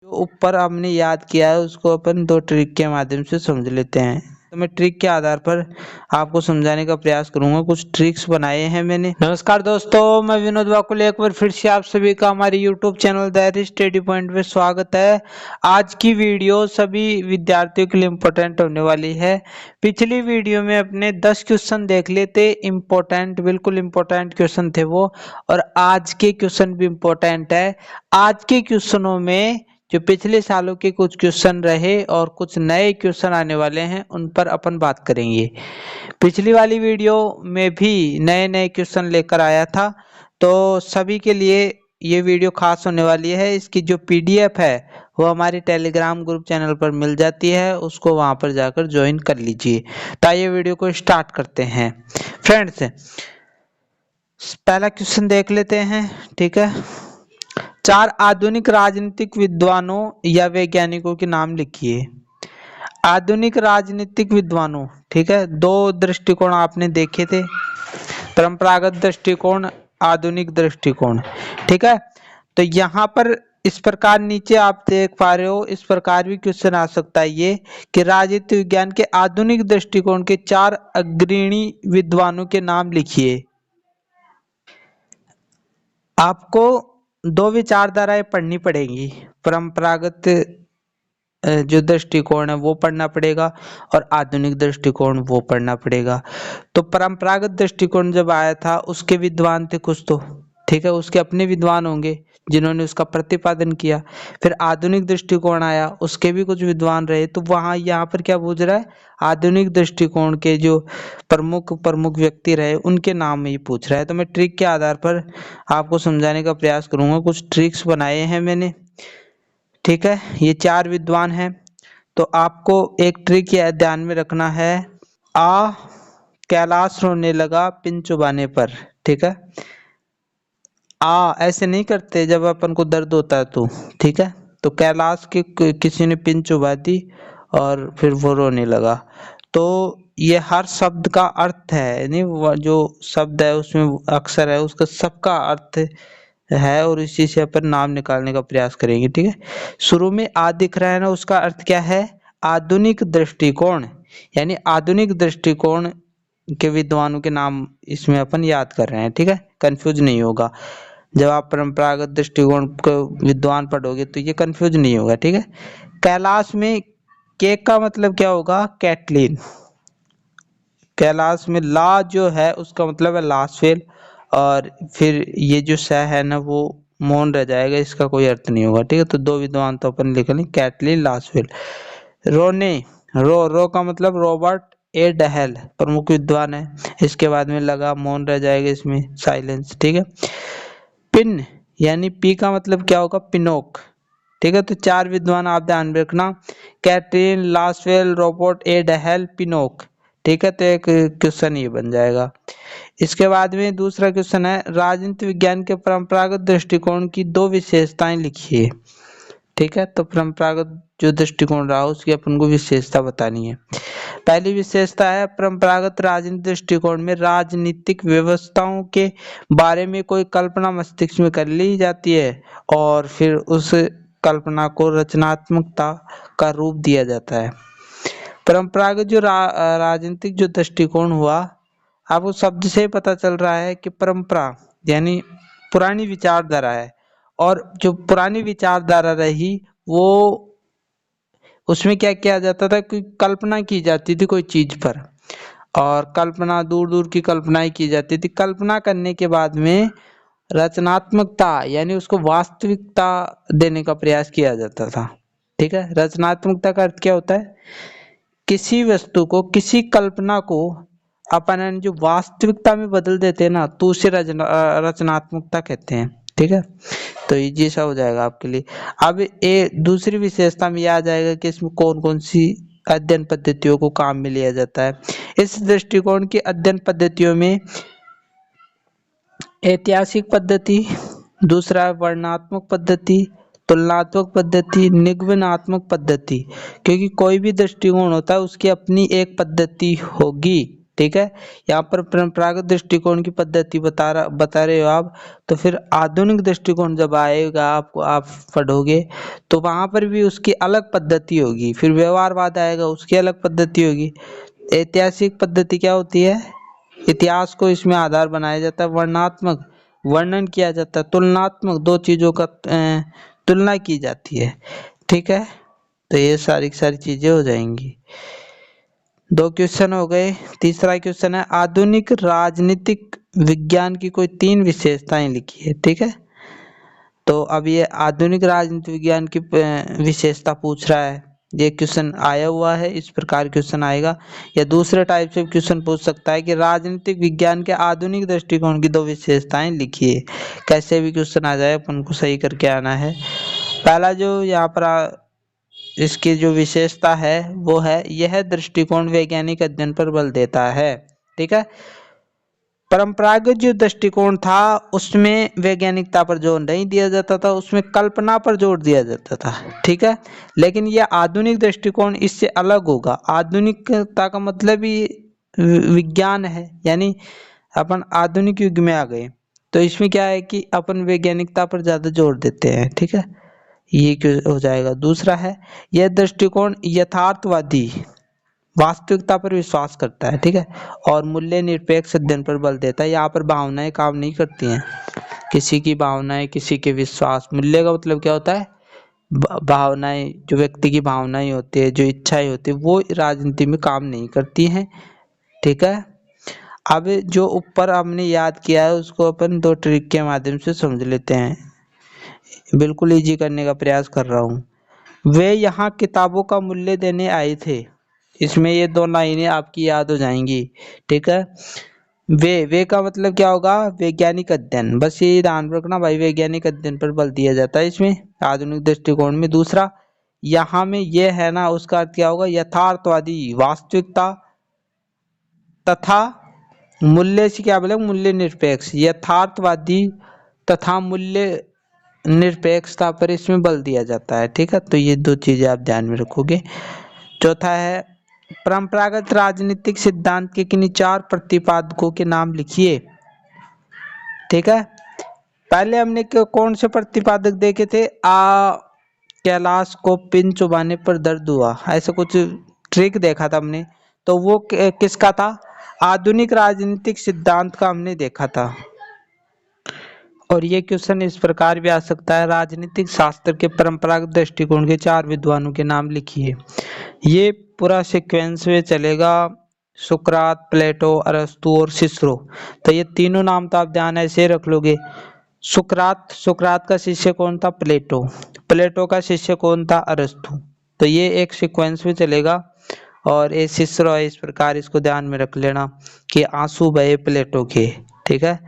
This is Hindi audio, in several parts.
जो ऊपर हमने याद किया है उसको अपन दो ट्रिक के माध्यम से समझ लेते हैं। तो मैं ट्रिक के आधार पर आपको समझाने का प्रयास करूंगा। कुछ ट्रिक्स बनाए हैं मैंने। नमस्कार दोस्तों, मैं विनोद वाकुल एक बार फिर से आप सभी का हमारे YouTube चैनल दैनिक स्टडी पॉइंट में स्वागत है। आज की वीडियो सभी विद्यार्थियों के लिए इम्पोर्टेंट होने वाली है। पिछली वीडियो में अपने 10 क्वेश्चन देख लेते, इम्पोर्टेंट, बिल्कुल इम्पोर्टेंट क्वेश्चन थे वो, और आज के क्वेश्चन भी इम्पोर्टेंट है। आज के क्वेश्चनों में जो पिछले सालों के कुछ क्वेश्चन रहे और कुछ नए क्वेश्चन आने वाले हैं उन पर अपन बात करेंगे। पिछली वाली वीडियो में भी नए नए क्वेश्चन लेकर आया था, तो सभी के लिए ये वीडियो खास होने वाली है। इसकी जो PDF है वो हमारे टेलीग्राम ग्रुप चैनल पर मिल जाती है, उसको वहां पर जाकर ज्वाइन कर लीजिए। तो आइए वीडियो को स्टार्ट करते हैं। फ्रेंड्स, पहला क्वेश्चन देख लेते हैं, ठीक है। 4 आधुनिक राजनीतिक विद्वानों या वैज्ञानिकों के नाम लिखिए। आधुनिक राजनीतिक विद्वानों, ठीक है। दो दृष्टिकोण आपने देखे थे, परंपरागत दृष्टिकोण, आधुनिक दृष्टिकोण, ठीक है। तो यहाँ पर इस प्रकार नीचे आप देख पा रहे हो, इस प्रकार भी क्वेश्चन आ सकता है ये कि राजनीति विज्ञान के आधुनिक दृष्टिकोण के 4 अग्रणी विद्वानों के नाम लिखिए। आपको दो विचारधाराएं पढ़नी पड़ेगी। परंपरागत जो दृष्टिकोण है वो पढ़ना पड़ेगा और आधुनिक दृष्टिकोण वो पढ़ना पड़ेगा। तो परंपरागत दृष्टिकोण जब आया था उसके विद्वान थे कुछ, तो ठीक है, उसके अपने विद्वान होंगे जिन्होंने उसका प्रतिपादन किया। फिर आधुनिक दृष्टिकोण आया, उसके भी कुछ विद्वान रहे। तो वहाँ यहाँ पर क्या पूछ रहा है, आधुनिक दृष्टिकोण के जो प्रमुख व्यक्ति रहे उनके नाम ही पूछ रहा है। तो मैं ट्रिक के आधार पर आपको समझाने का प्रयास करूंगा। कुछ ट्रिक्स बनाए हैं मैंने, ठीक है। ये 4 विद्वान हैं। तो आपको एक ट्रिक यह ध्यान में रखना है, आ कैलाश रोने लगा पिन चुबाने पर, ठीक है। ऐसे नहीं करते जब अपन को दर्द होता है तो, ठीक है। तो कैलाश की किसी ने पिन चुबा दी और फिर वो रोने लगा। तो ये हर शब्द का अर्थ है, नहीं, जो शब्द है उसमें अक्षर है उसका सबका अर्थ है और इसी से अपन नाम निकालने का प्रयास करेंगे, ठीक है। शुरू में आ दिख रहा है ना, उसका अर्थ क्या है, आधुनिक दृष्टिकोण, यानी आधुनिक दृष्टिकोण के विद्वानों के नाम इसमें अपन याद कर रहे हैं, ठीक है। कंफ्यूज नहीं होगा। जब आप परंपरागत दृष्टिकोण को विद्वान पढ़ोगे तो ये कंफ्यूज नहीं होगा, ठीक है। कैलाश में के का मतलब क्या होगा, कैटलिन। कैलाश में ला जो है उसका मतलब है लासफेल, और फिर ये जो स है ना वो मौन रह जाएगा, इसका कोई अर्थ नहीं होगा, ठीक है। तो दो विद्वान तो अपन लिख लें, कैटलिन, लासफेल। रोने, रो का मतलब रॉबर्ट ए डहल, प्रमुख विद्वान है। इसके बाद में लगा, मौन रह जाएगा, इसमें साइलेंस, ठीक है। पिन यानी पी का मतलब क्या होगा, पिनोक, ठीक है। तो 4 विद्वान आप ध्यान में रखना, कैटरीन, लासफेल, रॉबर्ट ए डहल, पिनोक, ठीक है। तो एक क्वेश्चन ये बन जाएगा। इसके बाद में दूसरा क्वेश्चन है, राजनीति विज्ञान के परंपरागत दृष्टिकोण की 2 विशेषताएं लिखिए, ठीक है। तो परंपरागत जो दृष्टिकोण रहा उसकी अपन को विशेषता बतानी है। पहली विशेषता है, परंपरागत राजनीतिक दृष्टिकोण में राजनीतिक व्यवस्थाओं के बारे में कोई कल्पना मस्तिष्क में कर ली जाती है और फिर उस कल्पना को रचनात्मकता का रूप दिया जाता है। परंपरागत जो राजनीतिक जो दृष्टिकोण हुआ, आपको शब्द से पता चल रहा है कि परंपरा यानी पुरानी विचारधारा है, और जो पुरानी विचारधारा रही वो उसमें क्या किया जाता था कि कल्पना की जाती थी कोई चीज पर, और कल्पना दूर दूर की कल्पनाएं की जाती थी। कल्पना करने के बाद में रचनात्मकता यानी उसको वास्तविकता देने का प्रयास किया जाता था, ठीक है। रचनात्मकता का अर्थ क्या होता है, किसी वस्तु को, किसी कल्पना को अपन जो वास्तविकता में बदल देते हैं ना, तो उसे रचनात्मकता कहते हैं, ठीक है। तो इजी सा हो जाएगा आपके लिए। अब ये दूसरी विशेषता में यह आ जाएगा कि इसमें कौन कौन सी अध्ययन पद्धतियों को काम में लिया जाता है। इस दृष्टिकोण की अध्ययन पद्धतियों में ऐतिहासिक पद्धति, दूसरा वर्णनात्मक पद्धति, तुलनात्मक पद्धति, निगमनात्मक पद्धति, क्योंकि कोई भी दृष्टिकोण होता है उसकी अपनी एक पद्धति होगी, ठीक है। यहाँ पर परंपरागत दृष्टिकोण की पद्धति बता रहे हो आप, तो फिर आधुनिक दृष्टिकोण जब आएगा आपको, आप पढ़ोगे तो वहां पर भी उसकी अलग पद्धति होगी। फिर व्यवहारवाद आएगा, उसकी अलग पद्धति होगी। ऐतिहासिक पद्धति क्या होती है? इतिहास को इसमें आधार बनाया जाता है, वर्णनात्मक वर्णन किया जाता है, तुलनात्मक दो चीजों का तुलना की जाती है, ठीक है। तो ये सारी सारी चीजें हो जाएंगी। 2 क्वेश्चन हो गए। तीसरा क्वेश्चन है, आधुनिक राजनीतिक विज्ञान की कोई 3 विशेषताएं लिखी है, ठीक है। तो अब ये आधुनिक राजनीतिक विज्ञान की विशेषता पूछ रहा है। ये क्वेश्चन आया हुआ है, इस प्रकार क्वेश्चन आएगा। या दूसरे टाइप से क्वेश्चन पूछ सकता है कि राजनीतिक विज्ञान के आधुनिक दृष्टिकोण की 2 विशेषताएं लिखिए। कैसे भी क्वेश्चन आ जाए, अपन को सही करके आना है। पहला जो यहाँ पर इसकी जो विशेषता है वो है, यह दृष्टिकोण वैज्ञानिक अध्ययन पर बल देता है, ठीक है। परंपरागत जो दृष्टिकोण था उसमें वैज्ञानिकता पर जोर नहीं दिया जाता था, उसमें कल्पना पर जोर दिया जाता था, ठीक है। लेकिन यह आधुनिक दृष्टिकोण इससे अलग होगा। आधुनिकता का मतलब ही विज्ञान है, यानी अपन आधुनिक युग में आ गए। तो इसमें क्या है कि अपन वैज्ञानिकता पर ज्यादा जोर देते हैं, ठीक है। ये क्यों हो जाएगा। दूसरा है, यह दृष्टिकोण यथार्थवादी वास्तविकता पर विश्वास करता है, ठीक है, और मूल्य निरपेक्ष अध्ययन पर बल देता है। यहाँ पर भावनाएं काम नहीं करती हैं, किसी की भावनाएं, किसी के विश्वास। मूल्य का मतलब क्या होता है? भावनाएं, जो व्यक्ति की भावनाएं होती है, जो इच्छाएं होती है, वो राजनीति में काम नहीं करती हैं, ठीक है। अब जो ऊपर हमने याद किया है उसको अपन 2 ट्रिक के माध्यम से समझ लेते हैं। बिल्कुल इजी करने का प्रयास कर रहा हूँ। वे यहाँ किताबों का मूल्य देने आए थे, इसमें ये 2 लाइनें आपकी याद हो जाएंगी, ठीक है। वे का मतलब क्या होगा? वैज्ञानिक अध्ययन। बस ये ध्यान रखना भाई, वैज्ञानिक अध्ययन पर बल दिया जाता है इसमें आधुनिक दृष्टिकोण में। दूसरा यहाँ में ये है ना, उसका अर्थ क्या होगा? यथार्थवादी वास्तविकता तथा मूल्य से क्या बोले? मूल्य निरपेक्ष। यथार्थवादी तथा मूल्य निरपेक्षता पर इसमें बल दिया जाता है, ठीक है। तो ये 2 चीजें आप ध्यान में रखोगे। चौथा है, परंपरागत राजनीतिक सिद्धांत के किन्हीं 4 प्रतिपादकों के नाम लिखिए, ठीक है। पहले हमने कौन से प्रतिपादक देखे थे? कैलाश को पिन चुबाने पर दर्द हुआ, ऐसा कुछ ट्रिक देखा था हमने। तो वो किसका था? आधुनिक राजनीतिक सिद्धांत का हमने देखा था। और ये क्वेश्चन इस प्रकार भी आ सकता है, राजनीतिक शास्त्र के परंपरागत दृष्टिकोण के 4 विद्वानों के नाम लिखिए। ये पूरा सीक्वेंस में चलेगा, सुकरात, प्लेटो, अरस्तु और सिसरो। तो ये तीनों नाम तो आप ध्यान ऐसे रख लोगे। सुकरात का शिष्य कौन था? प्लेटो। प्लेटो का शिष्य कौन था? अरस्तु। तो ये एक सीक्वेंस में चलेगा। और ये सिसरो है, इस प्रकार इसको ध्यान में रख लेना कि आंसू बहे प्लेटो के, ठीक है।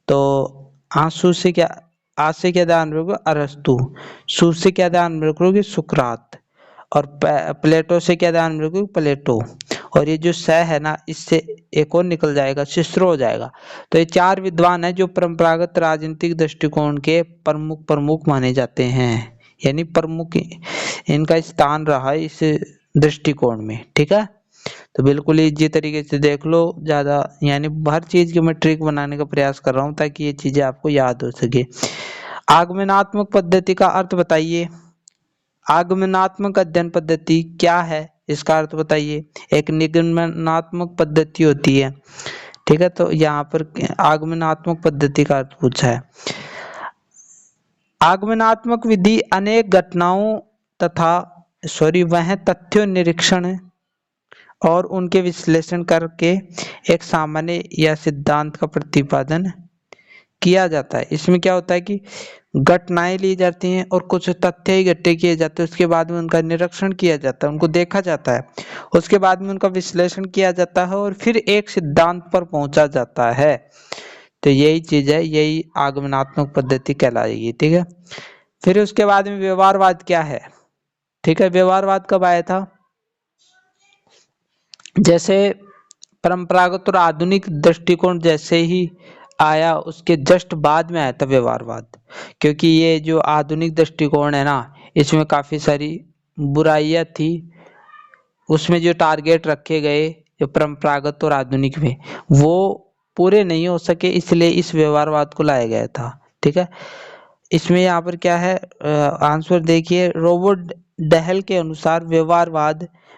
तो आंसू से क्या, आज से क्या ध्यान रखोगे? अरस्तु। सु से क्या ध्यान में रखोगे? सुकरात। और प्लेटो से क्या ध्यान में रखोगे? प्लेटो। और ये जो स है ना, इससे एक और निकल जाएगा, सिसरो हो जाएगा। तो ये 4 विद्वान है जो परंपरागत राजनीतिक दृष्टिकोण के प्रमुख माने जाते हैं, यानी प्रमुख इनका स्थान रहा है इस दृष्टिकोण में, ठीक है। तो बिल्कुल इजी तरीके से देख लो, ज्यादा यानी हर चीज की मैं ट्रिक बनाने का प्रयास कर रहा हूँ ताकि ये चीजें आपको याद हो सके। आगमनात्मक पद्धति का अर्थ बताइए। आगमनात्मक अध्ययन पद्धति क्या है, इसका अर्थ बताइए। एक निगमनात्मक पद्धति होती है, ठीक है। तो यहाँ पर आगमनात्मक पद्धति का अर्थ पूछा है। आगमनात्मक विधि अनेक घटनाओं तथा वह तथ्यों निरीक्षण और उनके विश्लेषण करके एक सामान्य या सिद्धांत का प्रतिपादन किया जाता है। इसमें क्या होता है कि घटनाएं ली जाती हैं और कुछ तथ्य इकट्ठे किए जाते हैं, उसके बाद में उनका निरीक्षण किया जाता है, उनको देखा जाता है, उसके बाद में उनका विश्लेषण किया जाता है और फिर एक सिद्धांत पर पहुंचा जाता है। तो यही चीज है, यही आगमनात्मक पद्धति कहलाएगी, ठीक है। फिर उसके बाद में व्यवहारवाद क्या है, ठीक है। व्यवहारवाद कब आया था? जैसे परंपरागत और आधुनिक दृष्टिकोण जैसे ही आया उसके जस्ट बाद में आया था व्यवहारवाद। क्योंकि ये जो आधुनिक दृष्टिकोण है ना, इसमें काफी सारी बुराइयां थी, उसमें जो टारगेट रखे गए जो परंपरागत और आधुनिक में, वो पूरे नहीं हो सके, इसलिए इस व्यवहारवाद को लाया गया था। ठीक है, इसमें यहाँ पर क्या है, आंसर देखिए, रॉबर्ट डहल के अनुसार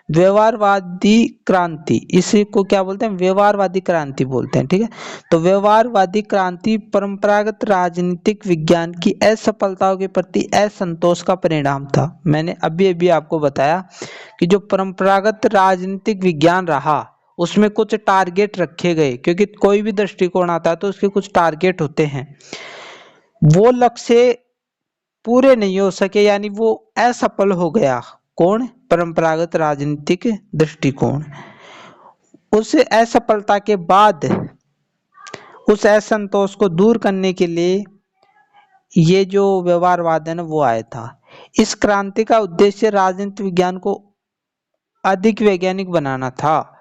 व्यवहारवादी क्रांति, इसी को क्या बोलते हैं, व्यवहारवादी क्रांति बोलते हैं। ठीक है, तो व्यवहारवादी क्रांति परंपरागत राजनीतिक विज्ञान की असफलताओं के प्रति असंतोष का परिणाम था। मैंने अभी अभी आपको बताया कि जो परंपरागत राजनीतिक विज्ञान रहा उसमें कुछ टारगेट रखे गए, क्योंकि कोई भी दृष्टिकोण आता है तो उसके कुछ टारगेट होते हैं, वो लक्ष्य पूरे नहीं हो सके, यानी वो असफल हो गया। कौन? परंपरागत राजनीतिक दृष्टिकोण। उस असफलता के बाद उस असंतोष को दूर करने के लिए ये जो व्यवहारवाद है ना वो आया था। इस क्रांति का उद्देश्य राजनीति विज्ञान को अधिक वैज्ञानिक बनाना था,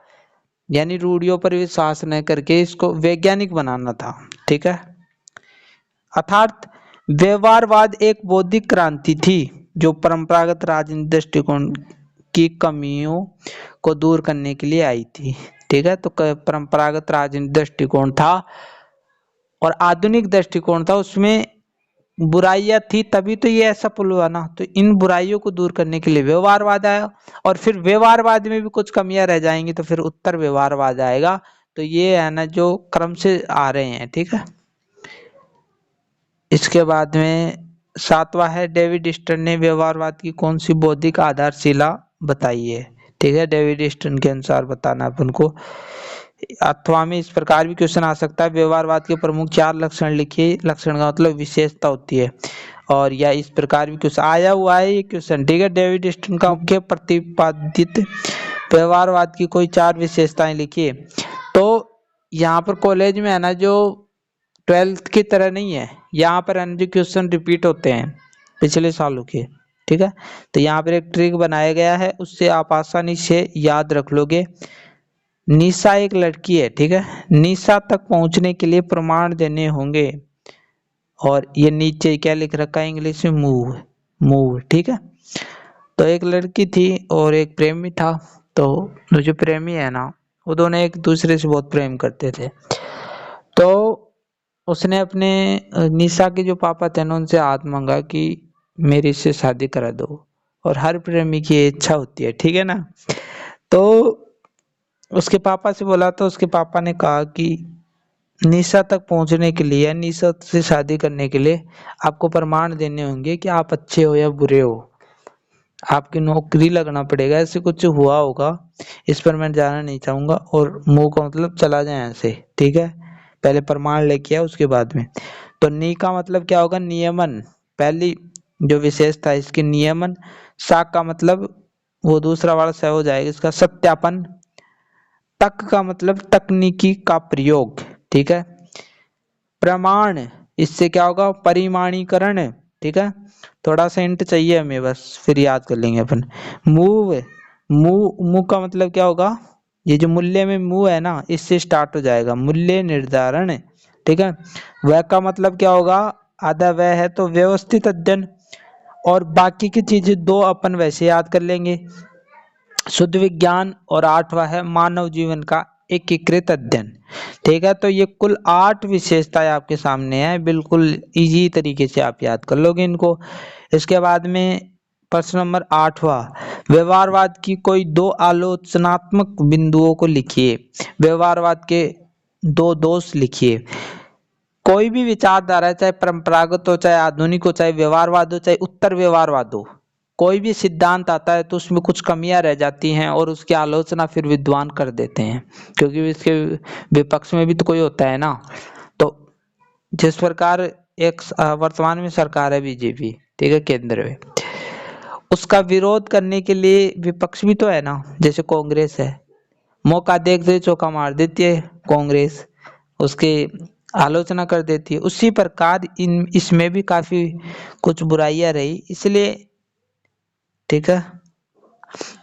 यानी रूढ़ियों पर विश्वास न करके इसको वैज्ञानिक बनाना था। ठीक है, अर्थात व्यवहारवाद एक बौद्धिक क्रांति थी जो परंपरागत राजनीतिक दृष्टिकोण की कमियों को दूर करने के लिए आई थी। ठीक है, तो परंपरागत राजनीतिक दृष्टिकोण था और आधुनिक दृष्टिकोण था, उसमें बुराइयां थी, तभी तो ये ऐसा पुल हुआ ना। तो इन बुराइयों को दूर करने के लिए व्यवहारवाद आया, और फिर व्यवहारवाद में भी कुछ कमियां रह जाएंगी तो फिर उत्तर व्यवहारवाद आएगा। तो ये है ना जो क्रम से आ रहे हैं। ठीक है, इसके बाद में 7वां है, डेविड स्टर्न ने व्यवहारवाद की कौन सी बौद्धिक आधारशिला बताई है। ठीक है, डेविड स्टर्न के अनुसार बताना है अपन को। अथवा में इस प्रकार भी क्वेश्चन आ सकता है, व्यवहारवाद के प्रमुख 4 लक्षण लिखिए। लक्षण का मतलब विशेषता होती है, और या इस प्रकार भी क्वेश्चन आया हुआ है ये क्वेश्चन। ठीक है, डेविड स्टर्न का मुख्य प्रतिपादित व्यवहारवाद की कोई 4 विशेषताएं लिखिए। तो यहाँ पर कॉलेज में है ना जो 12th की तरह नहीं है, यहाँ पर जो क्वेश्चन रिपीट होते हैं पिछले सालों के। ठीक है, तो यहाँ पर एक ट्रिक बनाया गया है, उससे आप आसानी से याद रख लोगे। निशा एक लड़की है। ठीक है, निशा तक पहुंचने के लिए प्रमाण देने होंगे, और ये नीचे क्या लिख रखा है इंग्लिश में, मूव। ठीक है, तो एक लड़की थी और एक प्रेमी था। तो जो प्रेमी है ना वो दोनों एक दूसरे से बहुत प्रेम करते थे। तो उसने अपने निशा के जो पापा थे ना उनसे हाथ मांगा कि मेरी से शादी करा दो, और हर प्रेमी की इच्छा होती है। ठीक है ना, तो उसके पापा से बोला, तो उसके पापा ने कहा कि निशा तक पहुंचने के लिए, निशा से शादी करने के लिए आपको प्रमाण देने होंगे कि आप अच्छे हो या बुरे हो, आपकी नौकरी लगना पड़ेगा, ऐसे कुछ हुआ होगा, इस पर मैं जाना नहीं चाहूंगा। और मुंह का मतलब चला जाए यहाँ से। ठीक है, पहले प्रमाण लेके आया उसके बाद में। तो नी का मतलब क्या होगा, नियमन, पहली जो विशेषता है इसकी, नियमन। सा का मतलब वो दूसरा वाला स हो जाएगा इसका, सत्यापन। तक का मतलब तकनीकी का प्रयोग। ठीक है, प्रमाण, इससे क्या होगा, परिमाणीकरण। ठीक है, थोड़ा सा हिंट चाहिए हमें बस, फिर याद कर लेंगे अपन। मूव, मूव का मतलब क्या होगा, ये जो मूल्य में मूव है ना इससे स्टार्ट हो जाएगा, मूल्य निर्धारण। ठीक है, वह का मतलब क्या होगा, आधा वह है तो व्यवस्थित अध्ययन, और बाकी की चीजें दो अपन वैसे याद कर लेंगे, शुद्ध विज्ञान। और 8वां है मानव जीवन का एकीकृत अध्ययन। ठीक है, तो ये कुल 8 विशेषताएं आपके सामने है, बिल्कुल इजी तरीके से आप याद कर लोगे इनको। इसके बाद में प्रश्न नंबर 8वां, व्यवहारवाद की कोई 2 आलोचनात्मक बिंदुओं को लिखिए। व्यवहारवाद के 2 दोष लिखिए। कोई भी विचारधारा है, चाहे परंपरागत हो, चाहे आधुनिक हो, चाहे व्यवहारवाद हो, चाहे उत्तर व्यवहारवाद हो, कोई भी सिद्धांत आता है तो उसमें कुछ कमियां रह जाती हैं और उसकी आलोचना फिर विद्वान कर देते हैं, क्योंकि इसके विपक्ष में भी तो कोई होता है ना। तो जिस प्रकार एक वर्तमान में सरकार है बीजेपी, ठीक है, केंद्र में, उसका विरोध करने के लिए विपक्ष भी तो है ना, जैसे कांग्रेस है, मौका देखते चौका मार देती है कांग्रेस, उसके आलोचना कर देती है। उसी प्रकार इसमें भी काफी कुछ बुराइयां रही, इसलिए ठीक है,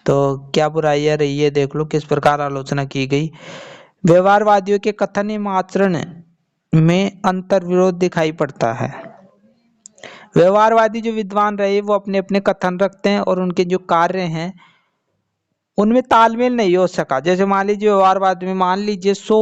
तो क्या बुराइयां रही है देख लो, किस प्रकार आलोचना की गई। व्यवहारवादियों के कथन एवं आचरण में अंतर विरोध दिखाई पड़ता है। व्यवहारवादी जो विद्वान रहे वो अपने अपने कथन रखते हैं और उनके जो कार्य हैं उनमें तालमेल नहीं हो सका। जैसे मान लीजिए व्यवहारवाद में मान लीजिए 100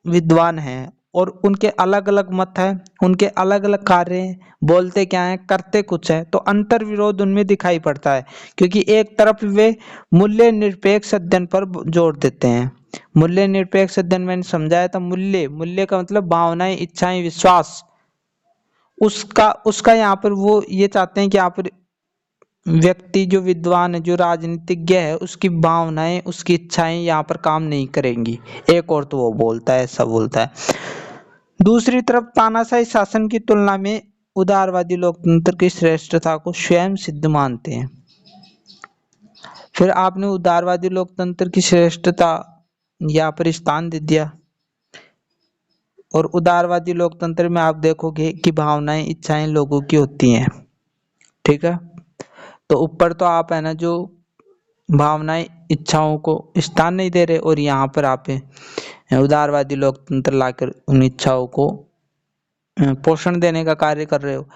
विद्वान हैं और उनके अलग अलग मत हैं, उनके अलग अलग कार्य हैं, बोलते क्या हैं, करते कुछ है, तो अंतर विरोध उनमें दिखाई पड़ता है। क्योंकि एक तरफ वे मूल्य निरपेक्ष अध्ययन पर जोर देते हैं। मूल्य निरपेक्ष अध्ययन मैंने समझाया था। मूल्य, मूल्य का मतलब भावनाएं, इच्छाएं, विश्वास, उसका उसका यहाँ पर वो ये चाहते हैं कि यहाँ पर व्यक्ति जो विद्वान है, जो राजनीतिज्ञ है, उसकी भावनाएं, उसकी इच्छाएं यहाँ पर काम नहीं करेंगी। एक और तो वो बोलता है, ऐसा बोलता है। दूसरी तरफ तानाशाही शासन की तुलना में उदारवादी लोकतंत्र की श्रेष्ठता को स्वयं सिद्ध मानते हैं। फिर आपने उदारवादी लोकतंत्र की श्रेष्ठता यहाँ पर स्थान दे दिया। और उदारवादी लोकतंत्र में आप देखोगे कि भावनाएं, इच्छाएं लोगों की होती हैं, ठीक है। तो ऊपर तो आप है ना जो भावनाएं, इच्छाओं को स्थान नहीं दे रहे, और यहाँ पर आप उदारवादी लोकतंत्र लाकर उन इच्छाओं को पोषण देने का कार्य कर रहे हो।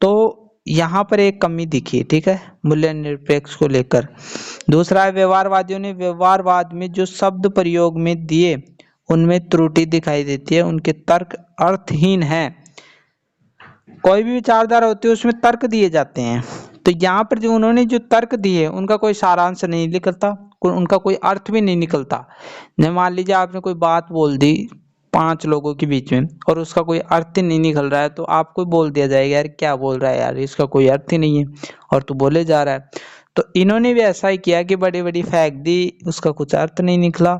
तो यहाँ पर एक कमी दिखी, ठीक है, मूल्य निरपेक्ष को लेकर। दूसरा है व्यवहारवादियों ने व्यवहारवाद में जो शब्द प्रयोग में दिए उनमें त्रुटि दिखाई देती है, उनके तर्क अर्थहीन है। कोई भी विचारधारा होती है उसमें तर्क दिए जाते हैं, तो यहाँ पर जो उन्होंने जो तर्क दिए उनका कोई सारांश नहीं निकलता, उनका कोई अर्थ भी नहीं निकलता। जब मान लीजिए आपने कोई बात बोल दी 5 लोगों के बीच में और उसका कोई अर्थ ही नहीं निकल रहा है, तो आपको बोल दिया जाएगा यार क्या बोल रहा है यार, इसका कोई अर्थ ही नहीं है और तू बोले जा रहा है। तो इन्होंने भी ऐसा ही किया कि बड़ी बड़ी फेंक दी, उसका कुछ अर्थ नहीं निकला,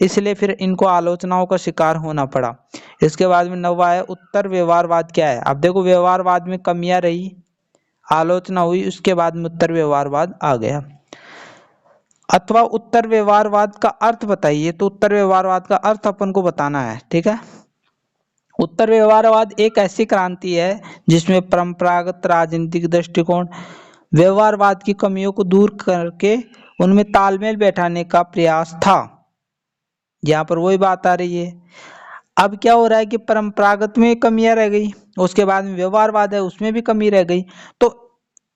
इसलिए फिर इनको आलोचनाओं का शिकार होना पड़ा। इसके बाद में 9वां है उत्तर व्यवहारवाद। क्या है? अब देखो व्यवहारवाद में कमियां रही, आलोचना हुई, उसके बाद में उत्तर व्यवहारवाद आ गया। अथवा उत्तर व्यवहारवाद का अर्थ बताइए, तो उत्तर व्यवहारवाद का अर्थ अपन को बताना है, ठीक है। उत्तर व्यवहारवाद एक ऐसी क्रांति है जिसमें परंपरागत राजनीतिक दृष्टिकोण व्यवहारवाद की कमियों को दूर करके उनमें तालमेल बैठाने का प्रयास था। यहाँ पर वही बात आ रही है। अब क्या हो रहा है कि परंपरागत में कमियां रह गई, उसके बाद में व्यवहारवाद है उसमें भी कमी रह गई, तो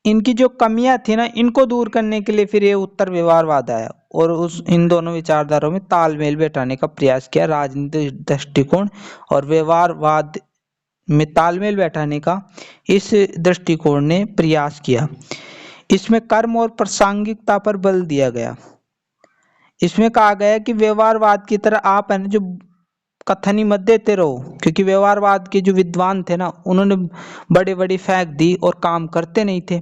इनकी जो कमियां थी ना, इनको दूर करने के लिए फिर ये उत्तर व्यवहारवाद आया और उस इन दोनों विचारधाराओं में तालमेल बैठाने का प्रयास किया। राजनीतिक दृष्टिकोण और व्यवहारवाद में तालमेल बैठाने का इस दृष्टिकोण ने प्रयास किया। इसमें कर्म और प्रासंगिकता पर बल दिया गया। इसमें कहा गया कि व्यवहारवाद की तरह आप है ना जो कथन ही मत देते रहो, क्योंकि व्यवहारवाद के जो विद्वान थे ना उन्होंने बड़ी बड़ी फेंक दी और काम करते नहीं थे।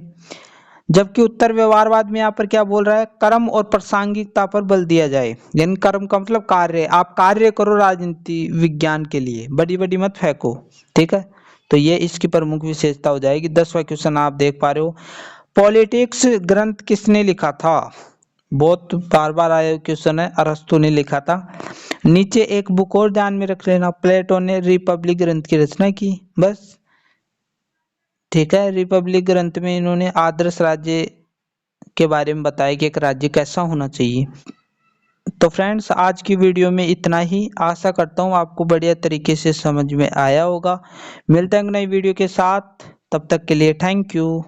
जबकि उत्तर व्यवहारवाद में यहाँ पर क्या बोल रहा है, कर्म और प्रासंगिकता पर बल दिया जाए। यानी कर्म का मतलब कार्य, आप कार्य करो राजनीति विज्ञान के लिए, बड़ी बड़ी मत फेंको, ठीक है। तो ये इसकी प्रमुख विशेषता हो जाएगी। 10वां क्वेश्चन आप देख पा रहे हो, पॉलिटिक्स ग्रंथ किसने लिखा था? बहुत बार बार आया क्वेश्चन है, अरस्तु ने लिखा था। नीचे एक बुक और ध्यान में रख लेना, प्लेटो ने रिपब्लिक ग्रंथ की रचना की, बस, ठीक है। रिपब्लिक ग्रंथ में इन्होंने आदर्श राज्य के बारे में बताया कि एक राज्य कैसा होना चाहिए। तो फ्रेंड्स आज की वीडियो में इतना ही, आशा करता हूँ आपको बढ़िया तरीके से समझ में आया होगा। मिलते हैं नई वीडियो के साथ, तब तक के लिए थैंक यू।